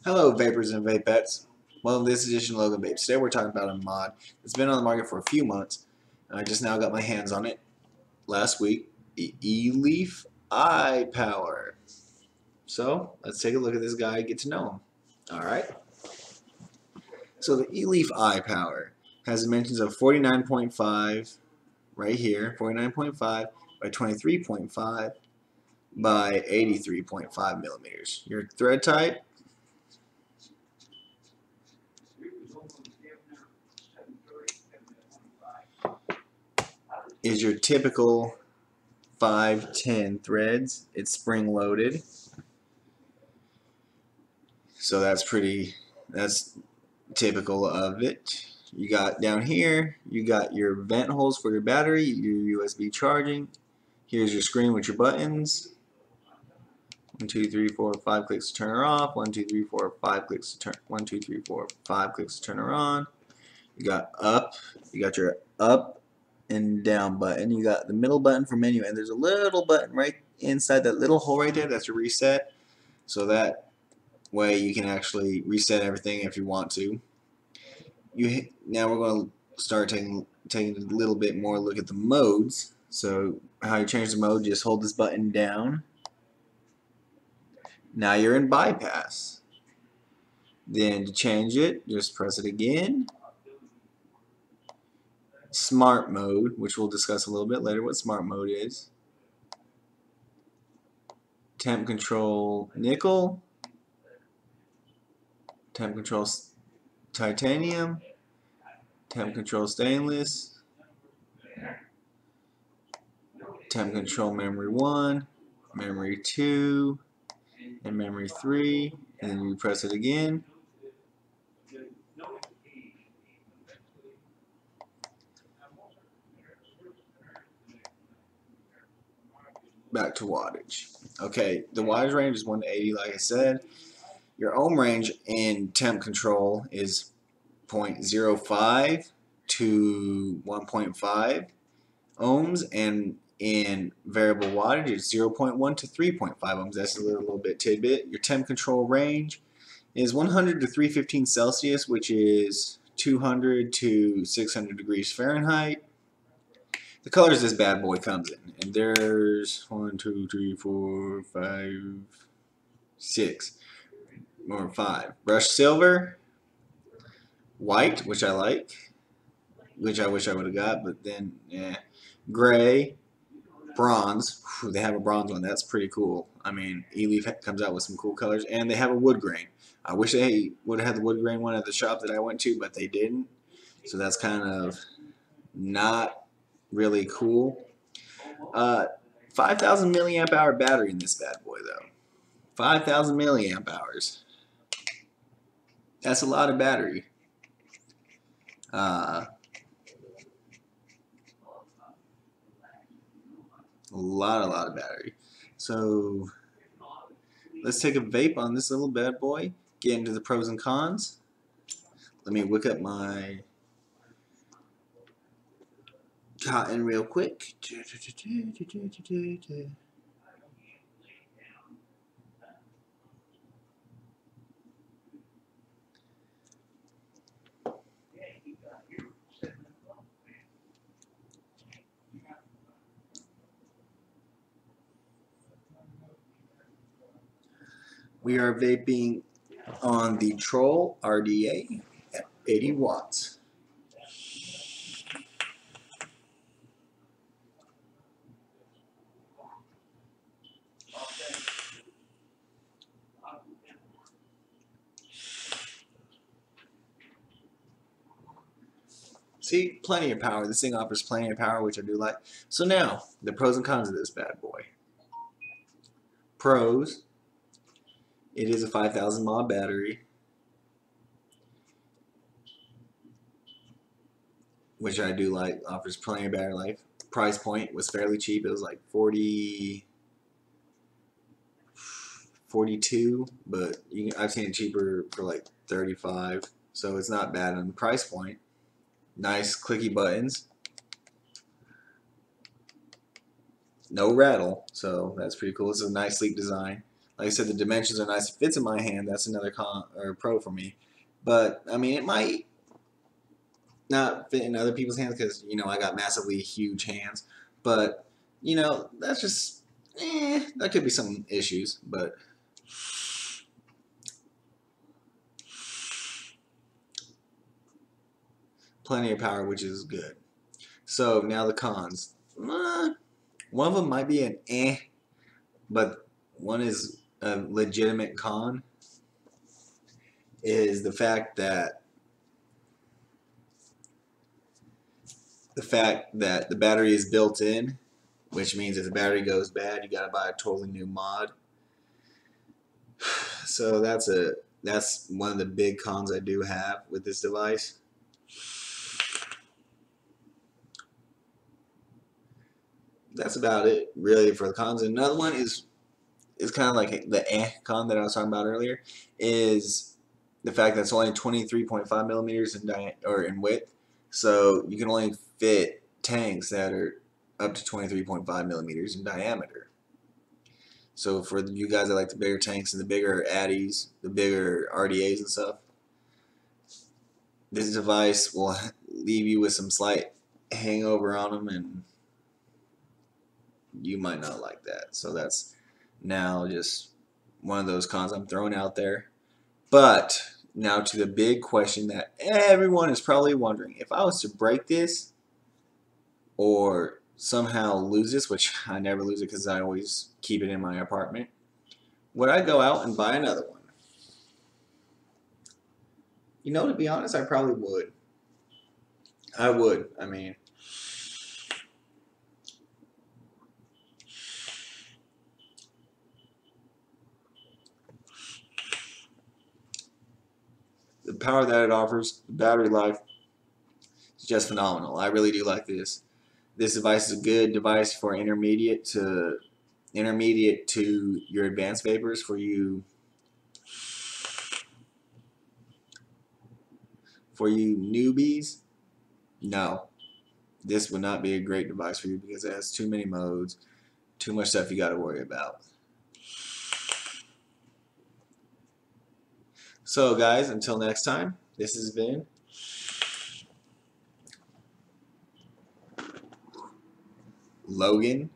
Hello vapors and vapettes. Well, this edition of Logan Vapes. Today we're talking about a mod that's been on the market for a few months. And I just now got my hands on it last week. The E-Leaf Eye Power. So let's take a look at this guy and get to know him. Alright. So the E-Leaf Eye Power has dimensions of 49.5 right here. 49.5 by 23.5 by 83.5 millimeters. Your thread type is your typical 510 threads. It's spring loaded, so that's typical of it. You got down here, you got your vent holes for your battery, your USB charging. Here's your screen with your buttons. 1, 2, 3, 4, 5 clicks to turn her off. 1, 2, 3, 4, 5 clicks to turn. 1, 2, 3, 4, 5 clicks to turn her on. You got up. You got your up and down button. You got the middle button for menu, and there's a little button right inside that little hole right there. That's a reset. So that way you can actually reset everything if you want to. Now we're going to start taking a little bit more look at the modes. So how you change the mode, just hold this button down. Now you're in bypass. Then to change it, just press it again. Smart mode, which we'll discuss a little bit later what smart mode is. Temp control nickel. Temp control titanium. Temp control stainless. Temp control memory 1, memory 2, and memory 3, and then you press it again. Back to wattage. Okay, the wattage range is 1 to 80, like I said. Your ohm range in temp control is 0.05 to 1.5 ohms, and in variable wattage it's 0.1 to 3.5 ohms. That's a little bit tidbit. Your temp control range is 100 to 315 Celsius, which is 200 to 600 degrees Fahrenheit. The colors this bad boy comes in, and there's 1, 2, 3, 4, 5, 6, or 5. Brushed silver, white, which I like, which I wish I would have got, but then, gray, bronze. Whew, they have a bronze one. That's pretty cool. I mean, E-Leaf comes out with some cool colors, and they have a wood grain. I wish they would have had the wood grain one at the shop that I went to, but they didn't. So that's kind of not really cool. 5,000 milliamp hour battery in this bad boy, though. 5,000 milliamp hours. That's a lot of battery. A lot of battery. So let's take a vape on this little bad boy. Get into the pros and cons. Let me whip up my cotton real quick. We are vaping on the Troll RDA at 80 watts. See, plenty of power. This thing offers plenty of power, which I do like. So now, the pros and cons of this bad boy. Pros, it is a 5,000 mAh battery, which I do like. Offers plenty of battery life. Price point was fairly cheap. It was like 42, but I've seen it cheaper for like 35. So it's not bad on the price point. Nice clicky buttons. No rattle, so that's pretty cool. It's a nice sleek design. Like I said, the dimensions are nice. It fits in my hand. That's another con or pro for me. But I mean, it might not fit in other people's hands because I got massively huge hands. But that's just that could be some issues. But plenty of power, which is good. So now the cons. One of them might be an but one is a legitimate con. Is the fact that the battery is built in, which means if the battery goes bad, you gotta buy a totally new mod. So that's one of the big cons I do have with this device. That's about it really for the cons. Another one is kind of like the con that I was talking about earlier, is the fact that it's only 23.5 millimeters in width, so you can only fit tanks that are up to 23.5 millimeters in diameter. So for you guys that like the bigger tanks and the bigger addies, the bigger RDAs and stuff, this device will leave you with some slight hangover on them, and you might not like that. So that's now just one of those cons I'm throwing out there. But now to the big question that everyone is probably wondering. If I was to break this or somehow lose this, which I never lose it because I always keep it in my apartment, would I go out and buy another one? To be honest, I probably would. I would. I mean, the power that it offers, the battery life, is just phenomenal. I really do like this. This device is a good device for intermediate to your advanced vapors. For you newbies, no, this would not be a great device for you because it has too many modes, too much stuff you got to worry about. So guys, until next time, this has been Logan